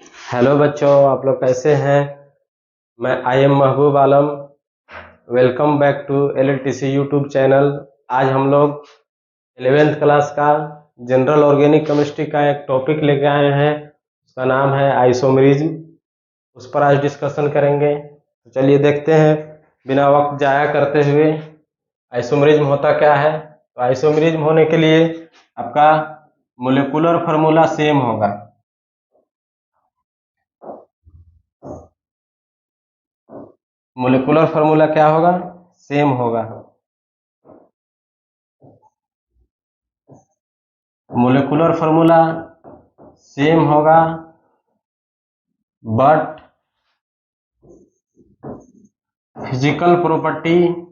Hello बच्चों, आप लोग कैसे हैं। मैं I am Mehboob Alam. Welcome back to LLTC YouTube channel. आज हम लोग 11th क्लास का जनरल ऑर्गेनिक केमिस्ट्री का एक टॉपिक लेके आए हैं। उसका नाम है आइसोमरिज्म। उस पर आज डिस्कशन करेंगे। तो चलिए देखते हैं बिना वक्त जाया करते हुए आइसोमरिज्म होता क्या है। तो आइसोमरिज्म होने के लिए आपका मोलिकुलर फार्मूला सेम होगा। मोलिकुलर फार्मूला क्या होगा? सेम होगा। मोलिकुलर फार्मूला सेम होगा, but physical properties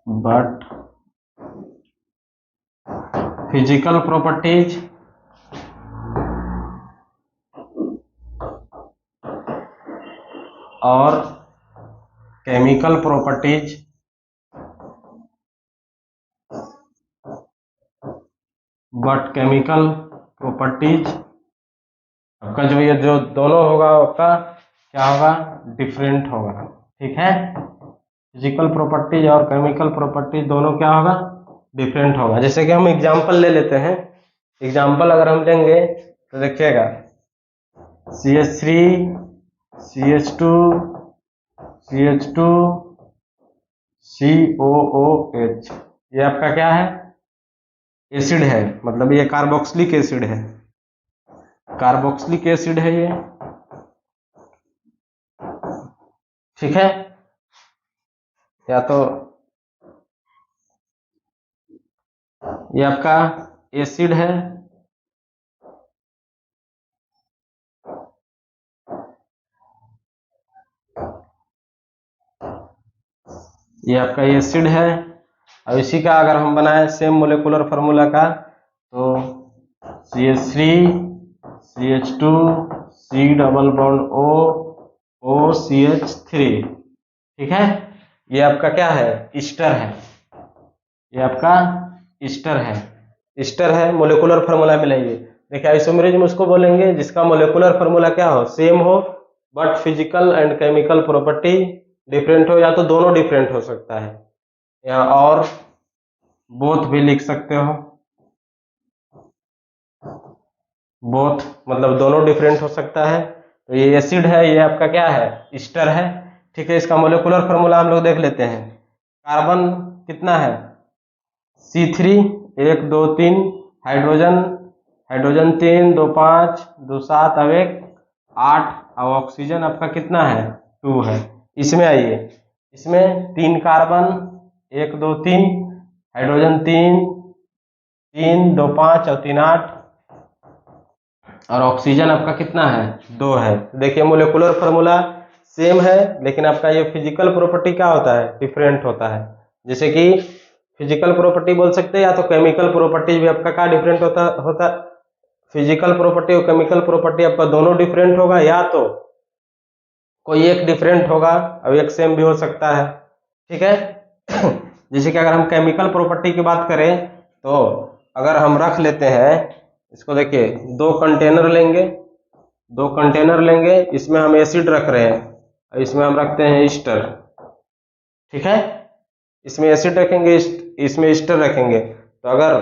but physical properties और केमिकल प्रॉपर्टीज आपका जो दोनों होगा आपका क्या होगा? डिफरेंट होगा। ठीक है, फिजिकल प्रॉपर्टीज और केमिकल प्रॉपर्टीज दोनों क्या होगा? डिफरेंट होगा। जैसे कि हम एग्जांपल ले लेते हैं। एग्जांपल अगर हम लेंगे तो देखिएगा, CH3 CH2 CH2 COOH, ये आपका क्या है? एसिड है, मतलब ये कार्बोक्सिलिक एसिड है। कार्बोक्सिलिक एसिड है ये। ठीक है, या तो ये आपका एसिड है, ये आपका एसिड है। और इसी का अगर हम बनाए सेम मोलिकुलर फार्मूला का, तो CH3 CH2 C double bond O OCH3। ठीक है, ये आपका क्या है? ईस्टर है। ये आपका ईस्टर है। मोलिकुलर फार्मूला मिलाइए। देखिए, आइसोमरिज्म उसको बोलेंगे जिसका मोलिकुलर फार्मूला क्या हो? सेम हो, but physical and chemical property different हो, या तो दोनों डिफरेंट हो सकता है, या और बोथ भी लिख सकते हो। बोथ मतलब दोनों डिफरेंट हो सकता है। तो ये एसिड है, ये आपका क्या है? ईस्टर है। ठीक है, इसका मोलिकुलर फार्मूला हम लोग देख लेते हैं। कार्बन कितना है? C3 1 2 3, हाइड्रोजन हाइड्रोजन 3 2 5 2 7, अब 1 8, और ऑक्सीजन आपका कितना है? 2 है। इसमें आइए, इसमें 3 कार्बन 1 2 3, हाइड्रोजन 3 3 2 5 और 3 8, और ऑक्सीजन आपका कितना है? 2 है। देखिए, मोलिकुलर फार्मूला सेम है, लेकिन आपका ये फिजिकल प्रॉपर्टी क्या होता है? डिफरेंट होता है। जैसे कि फिजिकल प्रॉपर्टी बोल सकते हैं, या तो केमिकल प्रॉपर्टी भी आपका क्या डिफरेंट होता फिजिकल प्रॉपर्टी और केमिकल प्रॉपर्टी आपका दोनों डिफरेंट होगा, या तो कोई एक डिफरेंट होगा और एक सेम भी हो सकता है। ठीक है जैसे कि अगर हम केमिकल प्रॉपर्टी की बात करें, तो अगर हम रख लेते हैं इसको, देखिए, दो कंटेनर लेंगे, इसमें हम एसिड रख रहे हैं और इसमें हम रखते हैं ईस्टर। ठीक है, इसमें एसिड रखेंगे, इसमें ईस्टर रखेंगे। तो अगर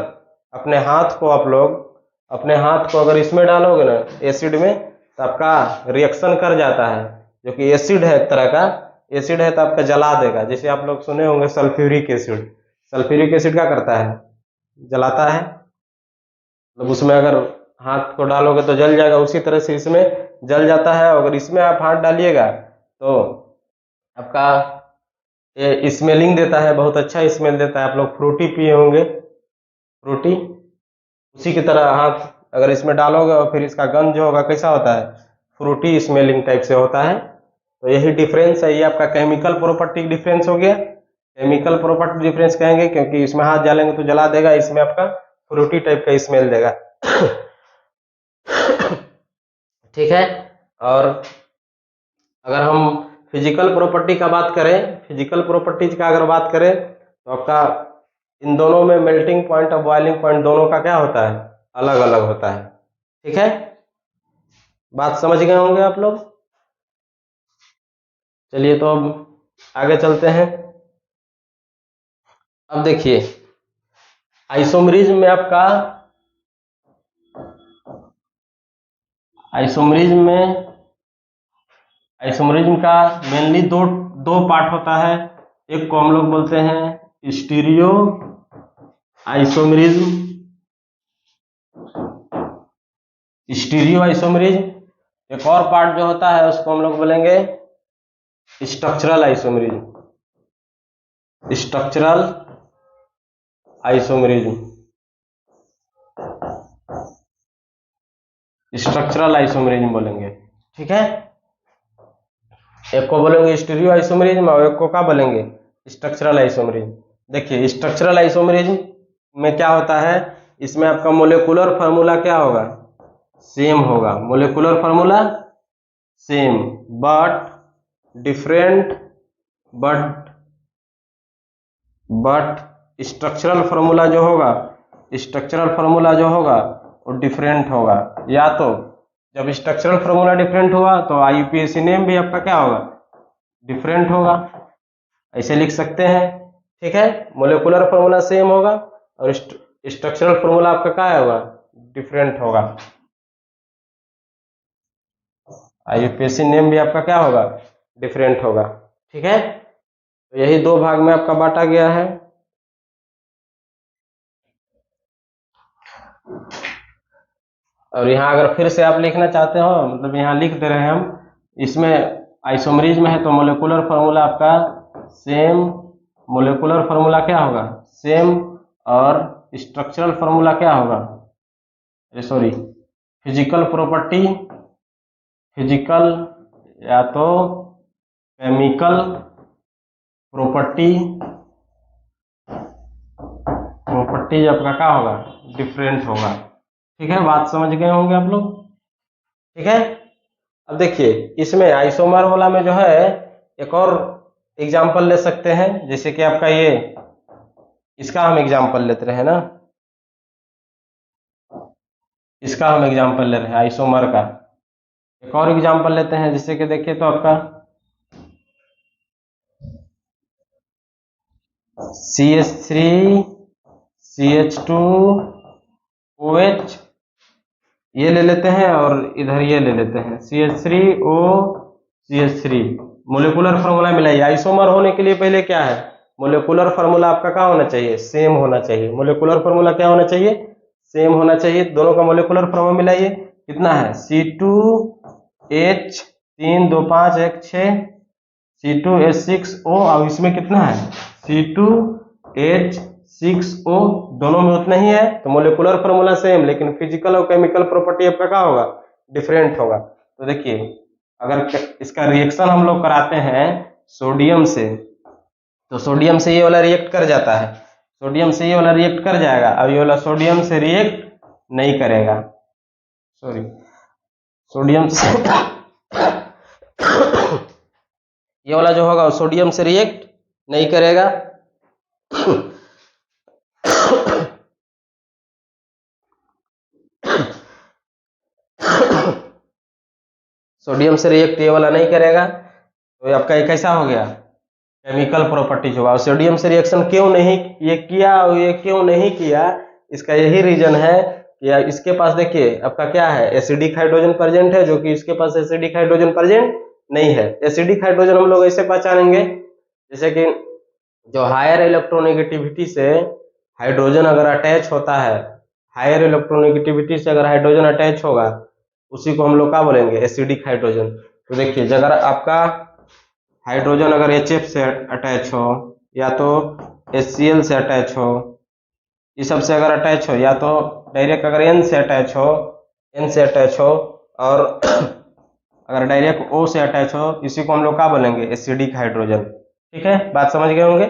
अपने हाथ को आप लोग अपने हाथ को अगर इसमें डालोगे ना, एसिड में, तो आपका रिएक्शन कर जाता है, जो कि एसिड है, एक तरह का एसिड है, तो आपका जला देगा। जैसे आप लोग सुने होंगे सल्फ्यूरिक एसिड। सल्फ्यूरिक एसिड क्या करता है? जलाता है। मतलब उसमें अगर हाथ को डालोगे तो जल जाएगा, उसी तरह से इसमें जल जाता है। अगर इसमें आप हाथ डालिएगा तो आपका ये स्मेलिंग देता है, बहुत अच्छा स्मेल देता है। आप लोग फ्रूटी पिए होंगे, फ्रूटी, उसी की तरह हाथ अगर इसमें डालोगे और फिर इसका गंध जो होगा कैसा होता है? फ्रूटी स्मेलिंग टाइप से होता है। तो यही डिफरेंस है, ये आपका केमिकल प्रॉपर्टी डिफरेंस हो गया। केमिकल प्रॉपर्टी डिफरेंस कहेंगे क्योंकि इसमें हाथ डालेंगे तो जला देगा, इसमें आपका फ्रूटी टाइप का स्मेल देगा ठीक है। और अगर हम फिजिकल प्रॉपर्टी का बात करें, फिजिकल प्रॉपर्टीज का अगर बात करें तो आपका इन दोनों में मेल्टिंग पॉइंट और बॉइलिंग पॉइंट दोनों का क्या होता है, अलग अलग होता है। ठीक है, बात समझ गए होंगे आप लोग। चलिए तो अब आगे चलते हैं। अब देखिए आइसोमरिज्म में आपका, आइसोमरिज्म का मेनली दो दो पार्ट होता है। एक को हम लोग बोलते हैं स्टीरियो आइसोमरिज्म, स्टीरियो आइसोमरिज्म। एक और पार्ट जो होता है उसको हम लोग बोलेंगे structural isomerism, structural isomerism, structural isomerism बोलेंगे। ठीक है, एक को बोलेंगे स्टीरियो आइसोमरिज्म और एक को क्या बोलेंगे, स्ट्रक्चरल आइसोमरिज्म। देखिए स्ट्रक्चरल आइसोमरिज्म में क्या होता है, इसमें आपका मोलेकुलर फार्मूला क्या होगा, सेम होगा, molecular formula same but different, but structural formula जो होगा, स्ट्रक्चरल फार्मूला जो होगा वो डिफरेंट होगा। या तो जब स्ट्रक्चरल फार्मूला डिफरेंट हुआ तो आईयूपीएसी नेम भी आपका क्या होगा, डिफरेंट होगा, ऐसे लिख सकते हैं। ठीक है, मोलेकुलर फार्मूला सेम होगा और स्ट्रक्चरल फार्मूला आपका क्या होगा, डिफरेंट होगा। आईयूपीएसी नेम भी आपका क्या होगा, डिफरेंट होगा। ठीक है, तो यही दो भाग में आपका बांटा गया है। और यहाँ अगर फिर से आप लिखना चाहते हो, मतलब यहाँ लिख दे रहे हैं हम, इसमें आइसोमरिज्म है तो मोलेकुलर फार्मूला आपका सेम, मोलेकुलर फार्मूला क्या होगा, सेम, और स्ट्रक्चरल फार्मूला क्या होगा, सॉरी फिजिकल प्रॉपर्टी, फिजिकल या तो केमिकल प्रॉपर्टी, प्रॉपर्टीज आपका क्या होगा, डिफरेंट होगा। ठीक है, बात समझ गए होंगे आप लोग। ठीक है, अब देखिए इसमें आइसोमर वाला में जो है एक और एग्जाम्पल ले सकते हैं, जैसे कि आपका ये, इसका हम एग्जाम्पल लेते रहे ना, इसका हम एग्जाम्पल ले रहे हैं आइसोमर का। एक और एग्जाम्पल लेते हैं, जैसे कि देखिए तो आपका CH3 CH2OH ये ले लेते हैं और इधर ये ले लेते हैं CH3O CH3। Molecular formula मिलाइए। Isomer होने के लिए पहले क्या है, मोलिकुलर फार्मूला आपका क्या होना चाहिए, सेम होना चाहिए। मोलिकुलर फार्मूला क्या होना चाहिए, सेम होना चाहिए। दोनों का मोलिकुलर फार्मूला मिलाइए, कितना है C2H 3 2 5 1 6 C2H6O, और इसमें कितना है C2H6O, दोनों में उतना ही है। तो मोलिकुलर फार्मूला सेम, लेकिन फिजिकल और केमिकल प्रॉपर्टी आपका क्या होगा, डिफरेंट होगा। तो देखिए अगर इसका रिएक्शन हम लोग कराते हैं सोडियम से, तो सोडियम से ये वाला रिएक्ट कर जाता है, सोडियम से ये वाला रिएक्ट कर जाएगा। अब ये वाला सोडियम से रिएक्ट नहीं करेगा, सॉरी सोडियम से ये वाला जो होगा सोडियम से रिएक्ट नहीं करेगा। सोडियम से रिएक्ट ये वाला नहीं करेगा, तो आपका ये कैसा हो गया, केमिकल प्रॉपर्टीज होगा। सोडियम से रिएक्शन क्यों नहीं ये किया और ये क्यों नहीं किया, इसका यही रीजन है कि इसके पास देखिए आपका क्या है, एसिडिक हाइड्रोजन प्रेजेंट है, जो कि इसके पास एसिडिक हाइड्रोजन प्रेजेंट नहीं है। एसिडिक हाइड्रोजन हम लोग ऐसे पहचानेंगे, जैसे कि जो हायर इलेक्ट्रोनेगेटिविटी से हाइड्रोजन अगर अटैच होता है, हायर इलेक्ट्रोनेगेटिविटी से अगर हाइड्रोजन अटैच होगा, उसी को हम लोग क्या बोलेंगे, एसिडिक हाइड्रोजन। तो देखिए अगर आपका हाइड्रोजन अगर HF से अटैच हो, या तो HCl से अटैच हो, इस सब से अगर अटैच हो, या तो डायरेक्ट अगर N से अटैच हो, N से अटैच हो, और अगर डायरेक्ट O से अटैच हो, इसी को हम लोग क्या बोलेंगे, एसिडिक हाइड्रोजन। ठीक है, बात समझ गए होंगे।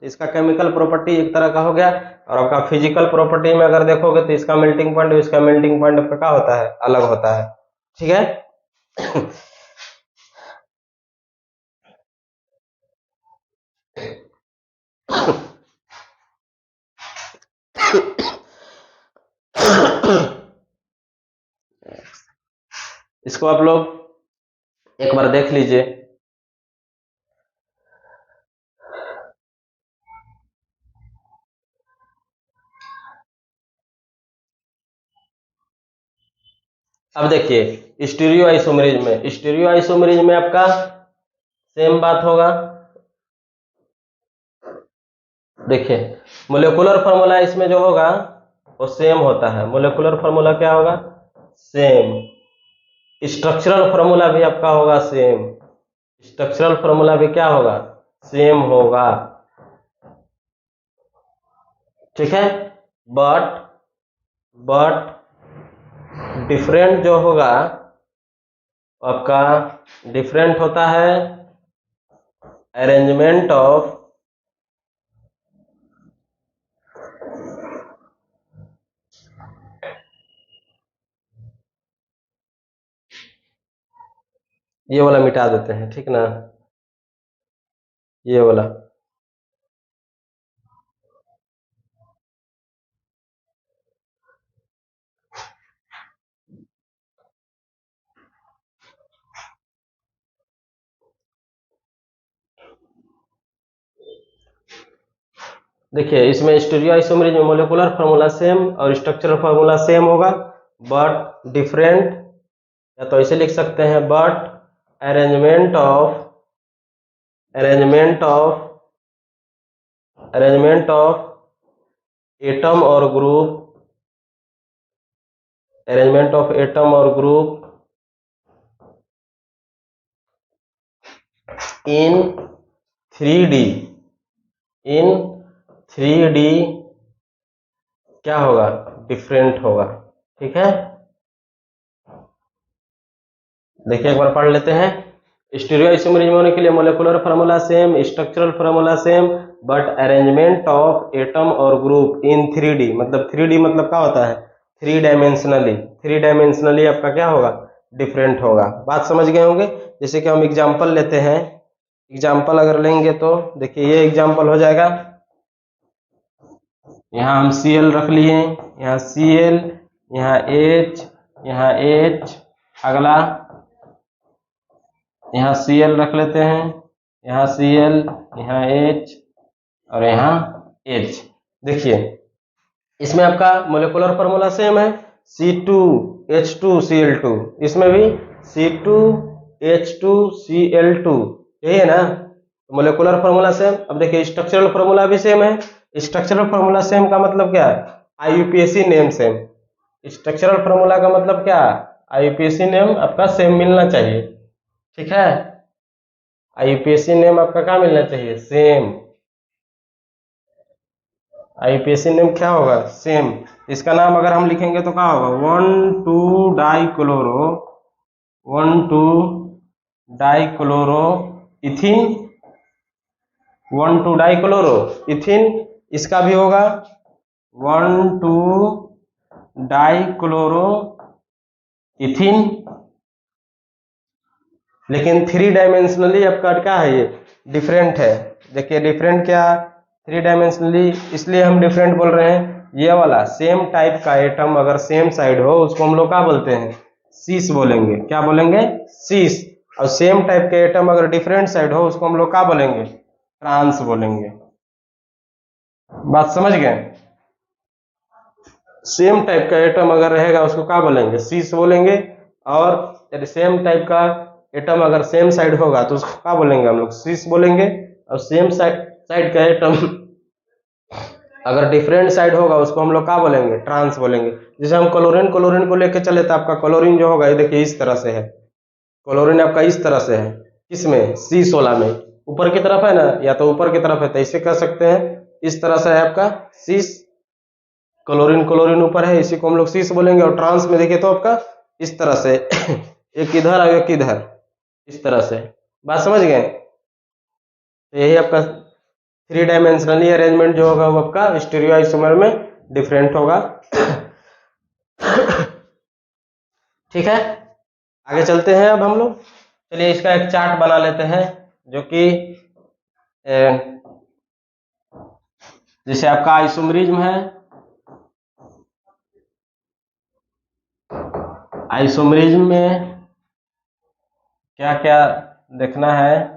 इसका केमिकल प्रॉपर्टी एक तरह का हो गया, और आपका फिजिकल प्रॉपर्टी में अगर देखोगे तो इसका मेल्टिंग पॉइंट और इसका मेल्टिंग पॉइंट आपका क्या होता है, अलग होता है। ठीक है। इसको आप लोग एक बार देख लीजिए। अब देखिए स्टीरियो आइसोमेरिज में आपका सेम बात होगा। देखिए मोलेकुलर फार्मूला इसमें जो होगा वो सेम होता है। मोलेकुलर फार्मूला क्या होगा, सेम। स्ट्रक्चरल फार्मूला भी आपका होगा सेम। स्ट्रक्चरल फार्मूला भी क्या होगा, सेम होगा। ठीक है। बट डिफरेंट जो होगा आपका डिफरेंट होता है अरेंजमेंट ऑफ ये वाला मिटा देते हैं, ठीक ना, ये वाला। देखिए इसमें स्टीरियो आइसोमेरिज में मोलेकुलर फार्मूला सेम और स्ट्रक्चरल फार्मूला सेम होगा, बट डिफरेंट, या तो ऐसे लिख सकते हैं बट अरेंजमेंट ऑफ एटम और ग्रुप इन 3D क्या होगा, डिफरेंट होगा। ठीक है, देखिए एक बार पढ़ लेते हैं। स्टीरियो आइसोमेरिज होने के लिए molecular formula same, structural formula same, but arrangement of atom और ग्रुप इन 3D, मतलब 3D मतलब क्या होता है, 3 डायमेंशनली आपका क्या होगा, डिफरेंट होगा। बात समझ गए होंगे। जैसे कि हम एग्जांपल लेते हैं, एग्जांपल अगर लेंगे तो देखिए ये एग्जांपल हो जाएगा। यहाँ हम Cl रख लिए, यहाँ Cl, यहाँ H, अगला यहाँ Cl रख लेते हैं, यहाँ Cl, यहाँ H और यहाँ H। देखिए इसमें आपका मोलेकुलर फार्मूला सेम है, C2H2Cl2, इसमें भी C2H2Cl2, यही है ना, मोलेकुलर फार्मूला सेम। अब देखिए स्ट्रक्चरल फार्मूला भी सेम है। स्ट्रक्चरल फार्मूला सेम का मतलब क्या है, IUPAC name same. Structural formula का मतलब क्या है, IUPAC नेम आपका सेम मिलना चाहिए। ठीक है, IUPAC नेम आपका क्या मिलना चाहिए, सेम। IUPAC नेम क्या होगा, सेम। इसका नाम अगर हम लिखेंगे तो क्या होगा, 1,2-डाइक्लोरो इथिन, 1,2-डाइक्लोरो इथिन। इसका भी होगा 1,2-डाइक्लोरो इथिन, लेकिन 3 डायमेंशनली आपका क्या है, ये डिफरेंट है। देखिए डिफरेंट क्या, 3 डायमेंशनली इसलिए हम डिफरेंट बोल रहे हैं। ये वाला सेम टाइप का एटम अगर सेम साइड हो उसको हम लोग क्या बोलते हैं, सीस बोलेंगे। क्या बोलेंगे, सीस। और सेम टाइप के एटम अगर डिफरेंट साइड हो उसको हम लोग क्या बोलेंगे, ट्रांस बोलेंगे। बात समझ गए। सेम टाइप का एटम अगर रहेगा उसको क्या बोलेंगे, सीस बोलेंगे। और यदि सेम टाइप का एटम अगर सेम साइड होगा तो उसको क्या बोलेंगे, हम लोग सीस बोलेंगे। और सेम साइड का एटम अगर डिफरेंट साइड होगा उसको हम लोग क्या बोलेंगे, ट्रांस बोलेंगे। जैसे हम क्लोरीन को लेके चले तो आपका क्लोरीन जो होगा ये देखिए इस तरह से है। क्लोरीन आपका इस तरह से है, किसमें, C16 में, ऊपर की तरफ है ना, या तो ऊपर की तरफ है तो ऐसे कह सकते हैं, इस तरह से है आपका सीस। क्लोरीन ऊपर है, इसी को हम लोग सीस बोलेंगे। और ट्रांस में देखिए तो आपका इस तरह से एक इधर और एक इधर, इस तरह से। बात समझ गए। तो यही आपका 3 डायमेंशनली अरेंजमेंट जो होगा वो आपका स्टीरियो आइसोमर में डिफरेंट होगा। ठीक है, आगे चलते हैं अब हम लोग। चलिए इसका एक चार्ट बना लेते हैं, जो कि जैसे आपका आइसोमरिज्म है, आइसोमरिज्म में क्या क्या देखना है।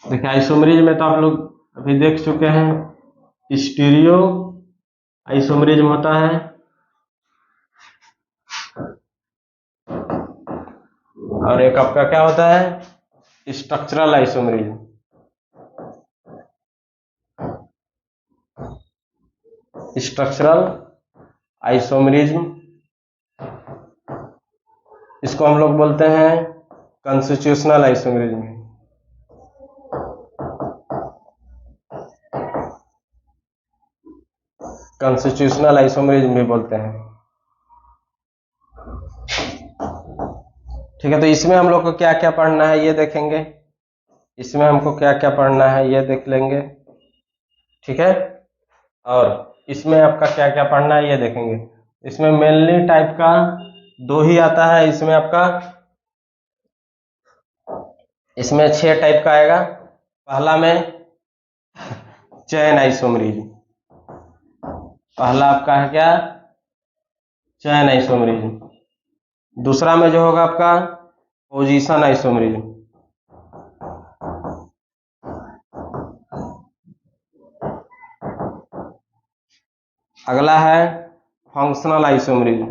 देखिए आइसोमरिज्म में तो आप लोग अभी देख चुके हैं, स्टीरियो आइसोमरिज्म होता है, और एक आपका क्या होता है, स्ट्रक्चरल आइसोमरिज्म। स्ट्रक्चरल आइसोमरिज्म, इसको हम लोग बोलते हैं कॉन्स्टिट्यूशनल आइसोमरिज्म। कॉन्स्टिट्यूशनल आइसोमरिज्म भी बोलते हैं। ठीक है, तो इसमें हम लोग को क्या क्या पढ़ना है ये देखेंगे, इसमें हमको क्या क्या पढ़ना है ये देख लेंगे। ठीक है, और इसमें आपका क्या क्या पढ़ना है ये देखेंगे। इसमें मेनली टाइप का 2 ही आता है, इसमें आपका, इसमें 6 टाइप का आएगा। पहला में चैन आइसोमरिज्म, पहला आपका है क्या, चैन आइसोमरिज्म। दूसरा में जो होगा आपका पोजीशन आइसोमरिज्म। अगला है फंक्शनल आइसोमरिज्म।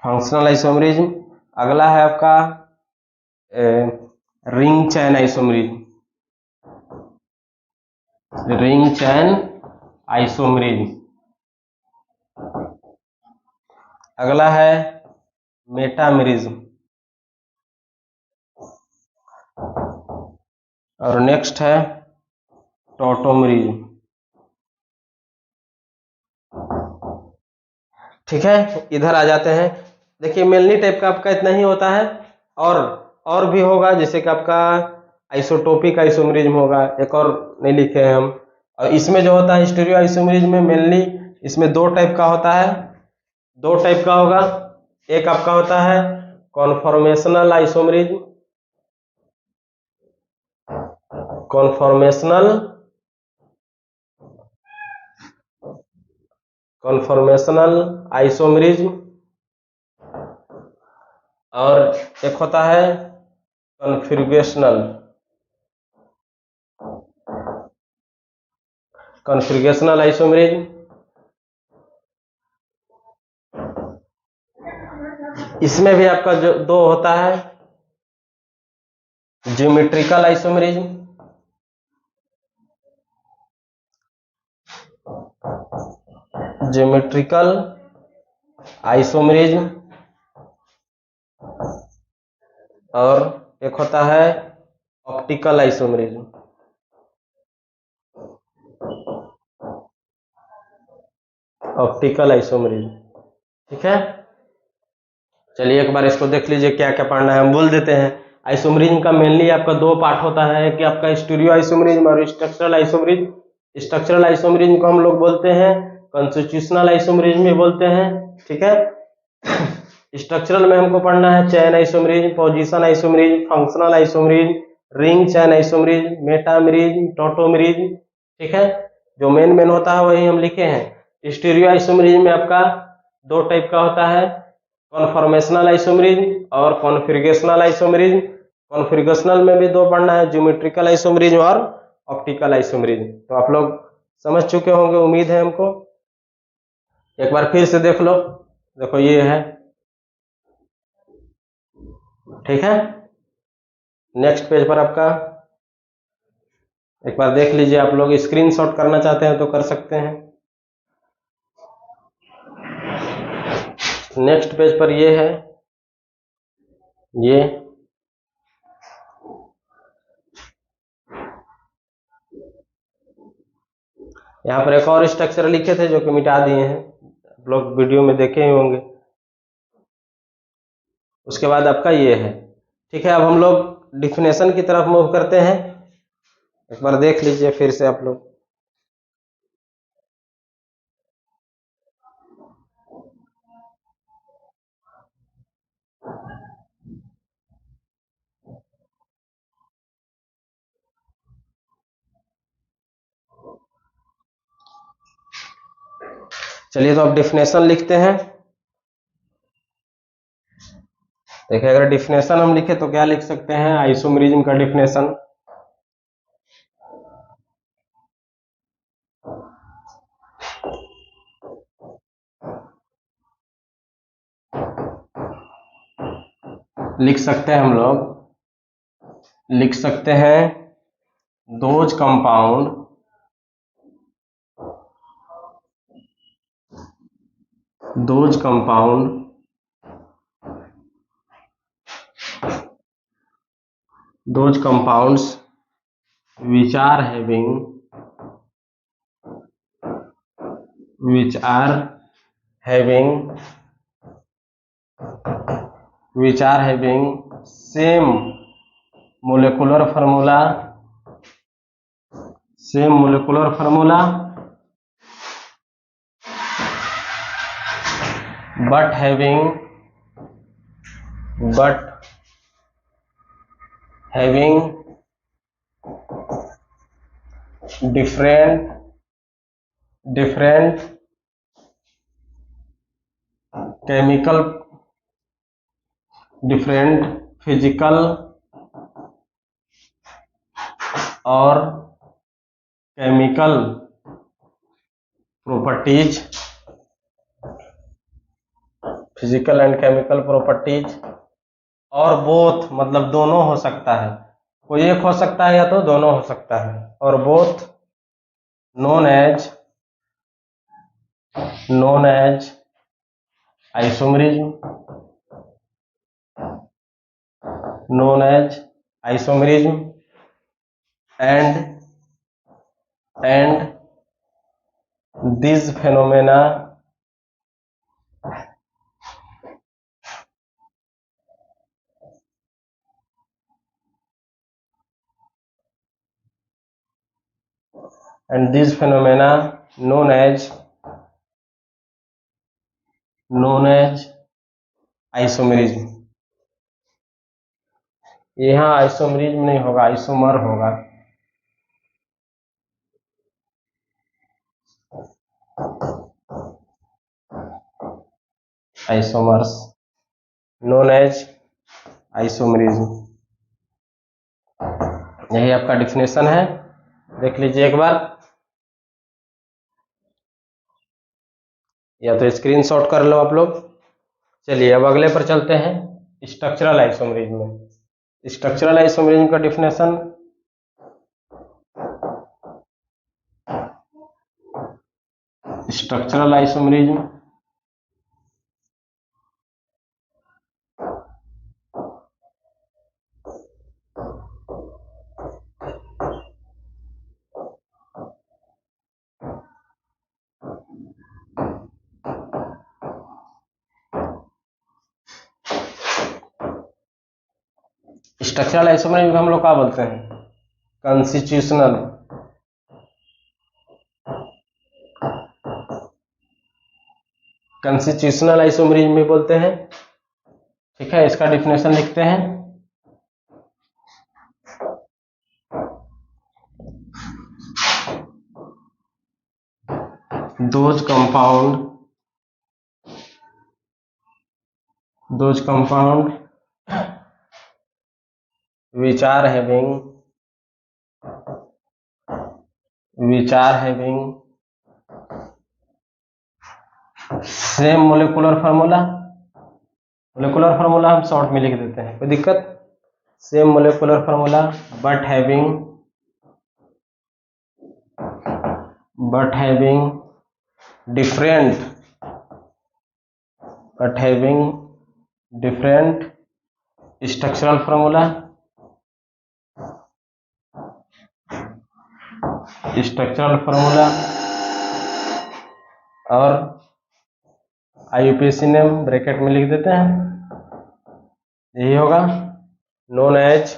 Functional isomerism. अगला है आपका ring chain isomerism. Ring chain isomerism. अगला है मेटामेरिज्म। और नेक्स्ट है टॉटोमरिज्म। ठीक है, इधर आ जाते हैं। देखिए मेनली टाइप का आपका इतना ही होता है, और भी होगा, जैसे कि आपका आइसोटोपिक आइसोमरिज्म होगा, एक और नहीं लिखे हैं हम। और इसमें जो होता है स्टीरियो आइसोमरिज्म में मेनली इसमें 2 टाइप का होता है, 2 टाइप का होगा। एक आपका होता है कॉन्फॉर्मेशनल आइसोमरिज्म, कॉन्फॉर्मेशनल आइसोमरिज्म, और एक होता है कॉन्फिगरेशनल आइसोमरिज्म। इसमें भी आपका जो 2 होता है, ज्योमेट्रिकल आइसोमरिज्म, ज्योमेट्रिकल आइसोमरिज्म, और एक होता है ऑप्टिकल आइसोमरिज्म। Optical isomerism. ठीक है, चलिए एक बार इसको देख लीजिए क्या क्या पढ़ना है, हम बोल देते हैं। आइसोमरिज्म का मेनली आपका 2 पार्ट होता है, कि आपका स्टीरियो आइसोमरिज्म और स्ट्रक्चरल आइसोमरिज्म। स्ट्रक्चरल आइसोमरिज्म को हम लोग बोलते हैं कॉन्स्टिट्यूशनल आइसोमरिज्म भी बोलते हैं। ठीक है, स्ट्रक्चरल में हमको पढ़ना है chain isomerism, position isomerism, functional isomerism, ring chain isomerism, metamerism, tautomerism. ठीक है, जो मेन होता है वही हम लिखे हैं। स्टीरियो आइसोमरिज्म में आपका 2 टाइप का होता है, कॉन्फॉर्मेशनल आइसोमरिज्म और कॉन्फिगरेशनल आइसोमरिज्म। कॉन्फिगरेशनल में भी 2 पढ़ना है, ज्योमेट्रिकल आइसोमरिज्म और ऑप्टिकल आइसोमरिज्म। तो आप लोग समझ चुके होंगे, उम्मीद है हमको। एक बार फिर से देख लो, देखो ये है। ठीक है, नेक्स्ट पेज पर आपका एक बार देख लीजिए। आप लोग स्क्रीनशॉट करना चाहते हैं तो कर सकते हैं। नेक्स्ट पेज पर ये है, ये यहाँ पर एक और स्ट्रक्चर लिखे थे जो कि मिटा दिए हैं, आप लोग वीडियो में देखे ही होंगे। उसके बाद आपका ये है, ठीक है। अब हम लोग डिफिनेशन की तरफ मूव करते हैं, एक बार देख लीजिए फिर से आप लोग। चलिए तो अब डिफिनेशन लिखते हैं। देखिए अगर डिफिनेशन हम लिखे तो क्या लिख सकते हैं, आइसोमेरिज्म का डिफिनेशन। लिख सकते हैं हम लोग, लिख सकते हैं those compound those compounds which are having same molecular formula but having different chemical, different physical और chemical properties, physical and chemical properties, और बोथ मतलब दोनों हो सकता है, कोई एक हो सकता है या तो दोनों हो सकता है, और both known as isomerism and these phenomena known as isomerism। यहाँ आइसोमेरिज्म नहीं होगा, आइसोमर होगा। Isomers known as isomerism. यही आपका डिफिनेशन है, देख लीजिए एक बार, या तो स्क्रीनशॉट कर लो आप लोग। चलिए अब अगले पर चलते हैं, स्ट्रक्चरल आइसोमेरिज्म में। स्ट्रक्चरल आइसोमेरिज्म का definition, structural isomerism structural isomerism हम लोग क्या बोलते हैं, कंस्टिट्यूशनल आइसोमेरिज्म भी बोलते हैं। ठीक है, इसका डिफिनेशन लिखते हैं। those compound which are having same molecular formula हम शॉर्ट में लिख देते हैं, कोई दिक्कत। Same molecular formula but having different structural formula और IUPAC नेम ब्रैकेट में लिख देते हैं, यही होगा नोन एज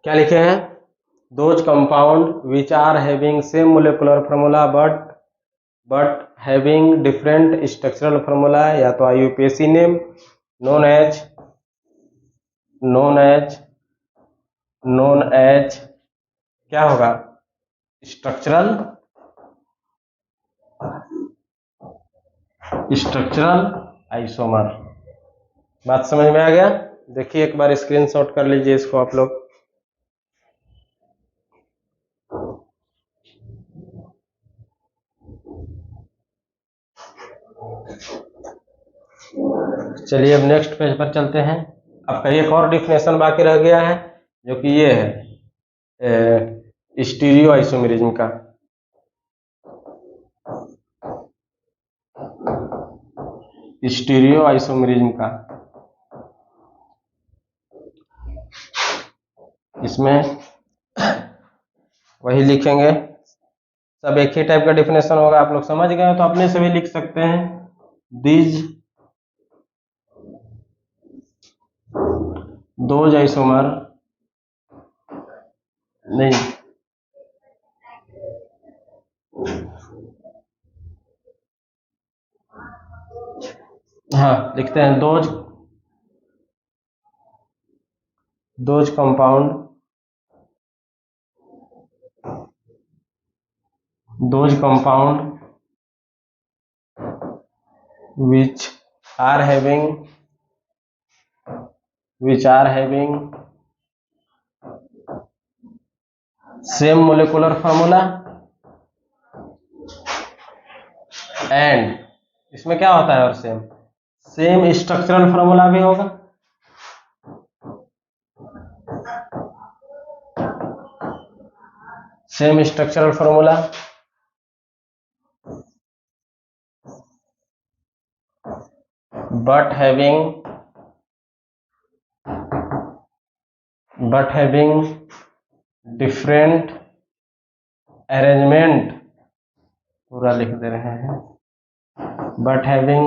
क्या लिखे हैं, those compound which are having same molecular formula but having different structural formula, या तो IUPAC नेम नोन एज क्या होगा, स्ट्रक्चरल आइसोमर। बात समझ में आ गया? देखिए एक बार स्क्रीनशॉट कर लीजिए इसको आप लोग। चलिए अब नेक्स्ट पेज पर चलते हैं। आपका एक और डिफिनेशन बाकी रह गया है, जो कि ये है स्टीरियो आइसोमेरिज्म का। स्टीरियो आइसोमेरिज्म का इसमें वही लिखेंगे, सब एक ही टाइप का डिफिनेशन होगा। आप लोग समझ गए तो अपने से भी लिख सकते हैं, दीज दोज आइसोमर नहीं, हाँ लिखते हैं those compound which are having same molecular formula and इसमें क्या होता है, और सेम स्ट्रक्चरल फार्मूला भी होगा, same structural formula but having different arrangement, पूरा लिख दे रहे हैं, but having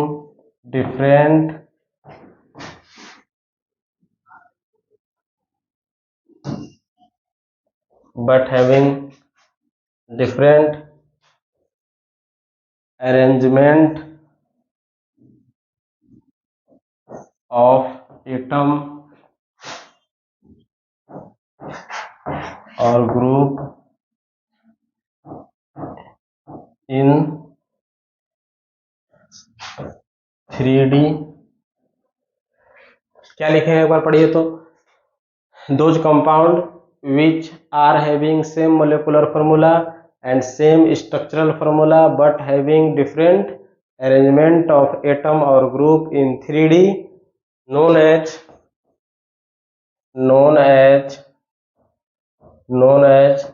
different arrangement of atom or group in 3D। क्या लिखे हैं एक बार पढ़िए तो, those compound which are having same molecular formula and same structural formula but having different arrangement of atom और group in 3D known as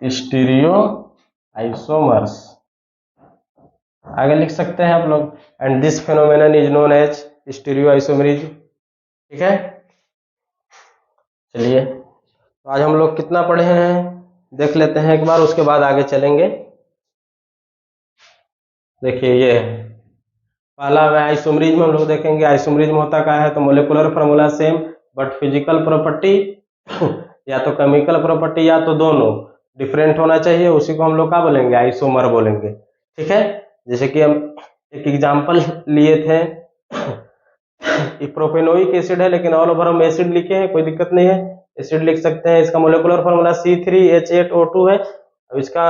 stereo isomers. आगे लिख सकते हैं आप लोग, and this phenomenon is known as stereo isomerism. ठीक है, चलिए तो आज हम लोग कितना पढ़े हैं देख लेते हैं एक बार, उसके बाद आगे चलेंगे। देखिए ये पहला आइसोमेरिज्म हम लोग देखेंगे। आइसोमेरिज्म होता क्या है, तो molecular formula same but physical property या तो केमिकल प्रॉपर्टी या तो दोनों डिफरेंट होना चाहिए, उसी को हम लोग क्या बोलेंगे, आइसोमर बोलेंगे। ठीक है, जैसे कि हम एक एग्जांपल लिए थे, प्रोपेनोइक एसिड है लेकिन ऑल ओवर हम एसिड लिखे हैं, कोई दिक्कत नहीं है, एसिड लिख सकते हैं। इसका मोलिकुलर फार्मूला C3H8O2 है। अब इसका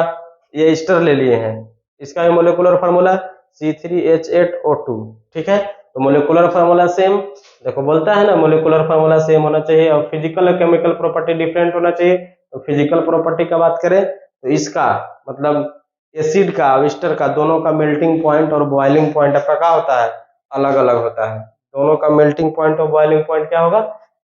ये एस्टर ले लिए हैं, इसका भी मोलिकुलर फार्मूला C3H8O2। ठीक है, तो मोलिकुलर फार्मूला सेम, देखो बोलता है ना मोलिकुलर फार्मूला सेम होना चाहिए और फिजिकल और केमिकल प्रॉपर्टी डिफरेंट होना चाहिए। तो फिजिकल प्रॉपर्टी का बात करें तो इसका मतलब एसिड का एस्टर का दोनों का मेल्टिंग पॉइंट और बॉइलिंग पॉइंट आपका क्या होता है, अलग अलग होता है। दोनों का मेल्टिंग पॉइंट और बॉइलिंग पॉइंट क्या होगा,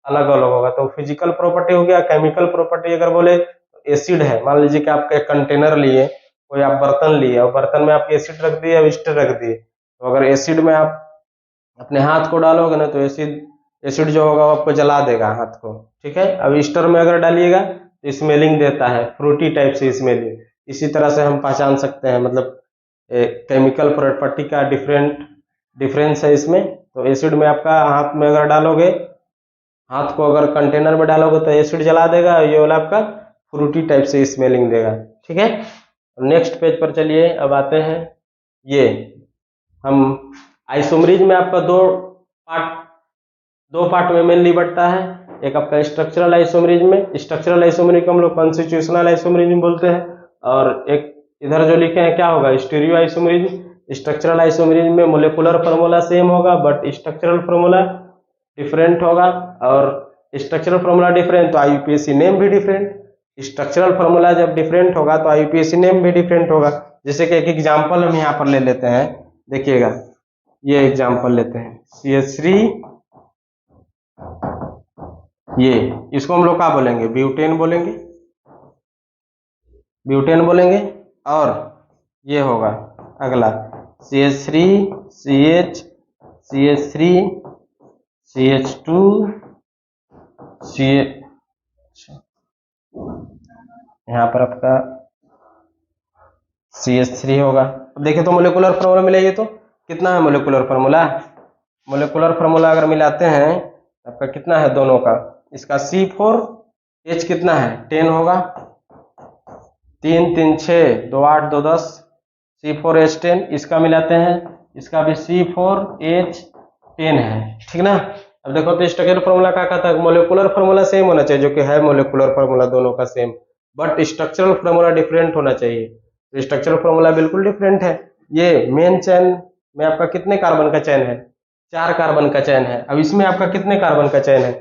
अलग अलग होगा। तो फिजिकल प्रॉपर्टी हो गया। केमिकल प्रॉपर्टी अगर बोले तो एसिड है, मान लीजिए कि आपका एक कंटेनर लिए, कोई आप बर्तन लिए और बर्तन में आप एसिड रख दिए, एस्टर रख दिए, तो अगर एसिड में आप अपने हाथ को डालोगे ना तो एसिड जो होगा वो आपको जला देगा हाथ को, ठीक है। अब ईस्टर में अगर डालिएगा तो स्मेलिंग देता है, फ्रूटी टाइप से स्मेलिंग। इसी तरह से हम पहचान सकते हैं, मतलब केमिकल प्रॉपर्टी का डिफरेंस है इसमें। तो एसिड में आपका हाथ में अगर डालोगे, हाथ को अगर कंटेनर में डालोगे तो एसिड जला देगा, ये वाला आपका फ्रूटी टाइप से स्मेलिंग देगा, ठीक है। नेक्स्ट पेज पर चलिए, अब आते हैं ये हम आइसोमरीज में आपका दो पार्ट में मेनली बढ़ता है। एक आपका स्ट्रक्चरल आइसोमरीज में, स्ट्रक्चरल आइसोमरीज को हम लोग कॉन्स्टिट्यूशनल आइसोमरीज में बोलते हैं, और एक इधर जो लिखे हैं क्या होगा, स्टीरियो आइसोमरीज। स्ट्रक्चरल आइसोमरीज में मोलिकुलर फार्मूला सेम होगा बट स्ट्रक्चरल फार्मूला डिफरेंट होगा, और स्ट्रक्चरल फार्मूला डिफरेंट तो आईयूपीएसी नेम भी डिफरेंट। स्ट्रक्चरल फार्मूला जब डिफरेंट होगा तो आईयूपीएसी नेम भी डिफरेंट होगा। जैसे कि एक एग्जांपल हम यहाँ पर ले लेते हैं, देखिएगा ये एग्जांपल लेते हैं CH3, ये इसको हम लोग क्या बोलेंगे, ब्यूटेन बोलेंगे, ब्यूटेन बोलेंगे। और ये होगा अगला CH3 CH CH3 CH2 यहाँ पर आपका CH3 होगा। अब देखिए तो मोलिकुलर फार्मूला मिलाइए तो कितना है मोलिकुलर फार्मूला। मोलिकुलर फार्मूला अगर मिलाते हैं आपका कितना है दोनों का, इसका C4H कितना है 10 होगा, 3 3 6 2 8 2 10, C4H10। इसका मिलाते हैं, इसका भी C4H10 है, ठीक ना। अब देखो तो स्ट्रक्चरल फार्मूला क्या कहता है, मोलिकुलर फार्मूला सेम होना चाहिए, जो कि है मोलिकुलर फार्मूला दोनों का same, but structural formula different होना चाहिए। तो स्ट्रक्चरल फार्मूला बिल्कुल डिफरेंट है। ये मेन चेन में आपका कितने कार्बन का चेन है, 4 कार्बन का चेन है। अब इसमें आपका कितने कार्बन का चेन है,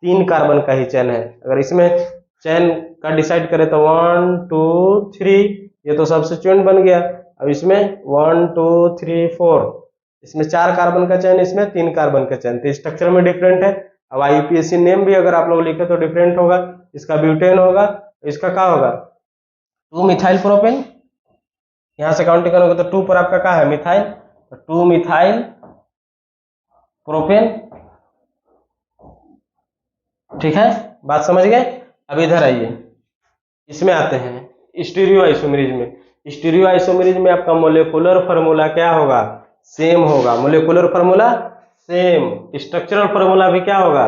3 कार्बन का ही चेन है। अगर इसमें चेन का डिसाइड करें तो 1 2 3, ये तो सब्स्टिट्यूएंट बन गया। अब इसमें 1 2 3 4, इसमें 4 कार्बन का चेन, इसमें 3 कार्बन का चेन, तो स्ट्रक्चर में डिफरेंट है। अब आईयूपीएसी नेम भी अगर आप लोग लिखे तो डिफरेंट होगा, इसका ब्यूटेन होगा, इसका क्या होगा 2 मिथाइल प्रोपेन। यहां से काउंटिंग करोगे तो 2 पर आपका क्या है मिथाइल, तो 2 मिथाइल प्रोपेन, ठीक है, बात समझ गए। अब इधर आइए, इसमें आते हैं स्टीरियो आइसोमरीज में। स्टीरियो आइसोमरीज में आपका मोलिकुलर फार्मूला क्या होगा, सेम होगा, molecular formula same, structural formula भी क्या होगा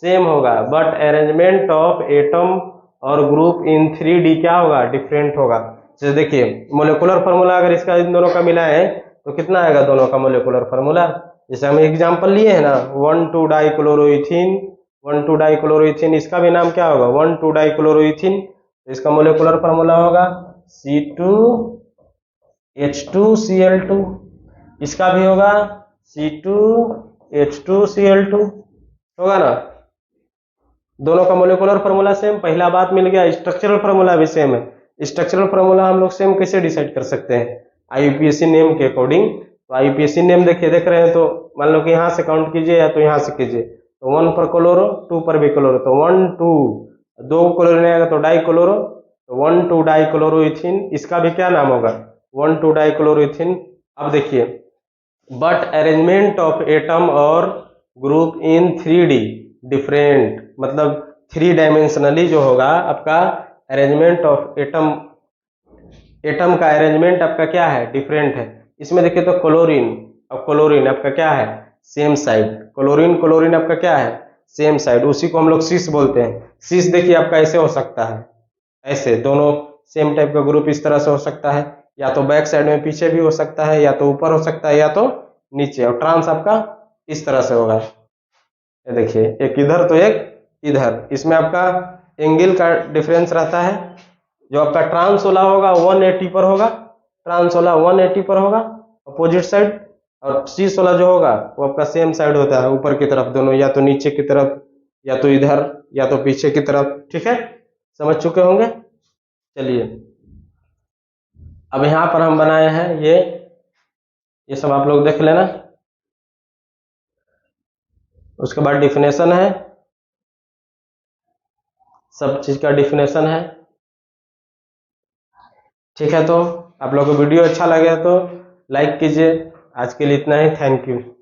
सेम होगा, बट अरेंजमेंट ऑफ एटम और ग्रुप इन 3D क्या होगा डिफरेंट होगा। जैसे देखिए मोलिकुलर फार्मूला अगर इसका इन दोनों का मिला है तो कितना आएगा दोनों का मोलिकुलर फार्मूला। जैसे हम एग्जांपल लिए है ना 1 2 डाइक्लोरोइथीन, 1 2 डाइक्लोरोइथीन, इसका भी नाम क्या होगा 1 2 डाइक्लोरोइथीन। इसका मोलिकुलर फार्मूला होगा C2H2Cl2, इसका भी होगा C2H2Cl2, होगा ना। दोनों का मोलिकुलर फार्मूला सेम, पहला बात मिल गया। स्ट्रक्चरल फार्मूला भी सेम है। स्ट्रक्चरल फार्मूला हम लोग सेम कैसे डिसाइड कर सकते हैं, आईयूपीएसी नेम के अकॉर्डिंग। तो आईयूपीएसी नेम देखिए देख रहे हैं, तो मान लो कि यहाँ से काउंट कीजिए या तो यहाँ से कीजिए, तो 1 पर क्लोरो, 2 पर भी क्लोरो, तो 1 2, 2 क्लोरीन आएगा तो डाइक्लोरो, तो 1 2 डाइक्लोरोइथीन, इसका भी क्या नाम होगा 1 2 डाइक्लोरोइथीन। अब देखिए बट अरेंजमेंट ऑफ एटम और ग्रुप इन 3D डिफरेंट, मतलब 3 डायमेंशनली जो होगा आपका अरेंजमेंट ऑफ एटम, एटम का अरेंजमेंट आपका क्या है डिफरेंट है। इसमें देखिए तो क्लोरीन, अब क्लोरीन आपका क्या है सेम साइड, क्लोरीन क्लोरीन आपका क्या है सेम साइड, उसी को हम लोग सिस बोलते हैं। सिस देखिए आपका ऐसे हो सकता है, ऐसे दोनों सेम टाइप का ग्रुप इस तरह से हो सकता है, या तो बैक साइड में पीछे भी हो सकता है, या तो ऊपर हो सकता है, या तो नीचे। और ट्रांस आपका इस तरह से होगा, ये देखिए एक इधर तो एक इधर। इसमें आपका एंगल का डिफरेंस रहता है, जो आपका ट्रांस वाला होगा 180 पर होगा, ट्रांस वाला 180 पर होगा अपोजिट साइड, और सीस वाला जो होगा वो आपका सेम साइड होता है ऊपर की तरफ दोनों, या तो नीचे की तरफ, या तो इधर, या तो पीछे की तरफ, ठीक है, समझ चुके होंगे। चलिए अब यहाँ पर हम बनाए हैं ये सब आप लोग देख लेना। उसके बाद डिफिनेशन है, सब चीज का डिफिनेशन है, ठीक है। तो आप लोग को वीडियो अच्छा लगे तो लाइक कीजिए, आज के लिए इतना ही, थैंक यू।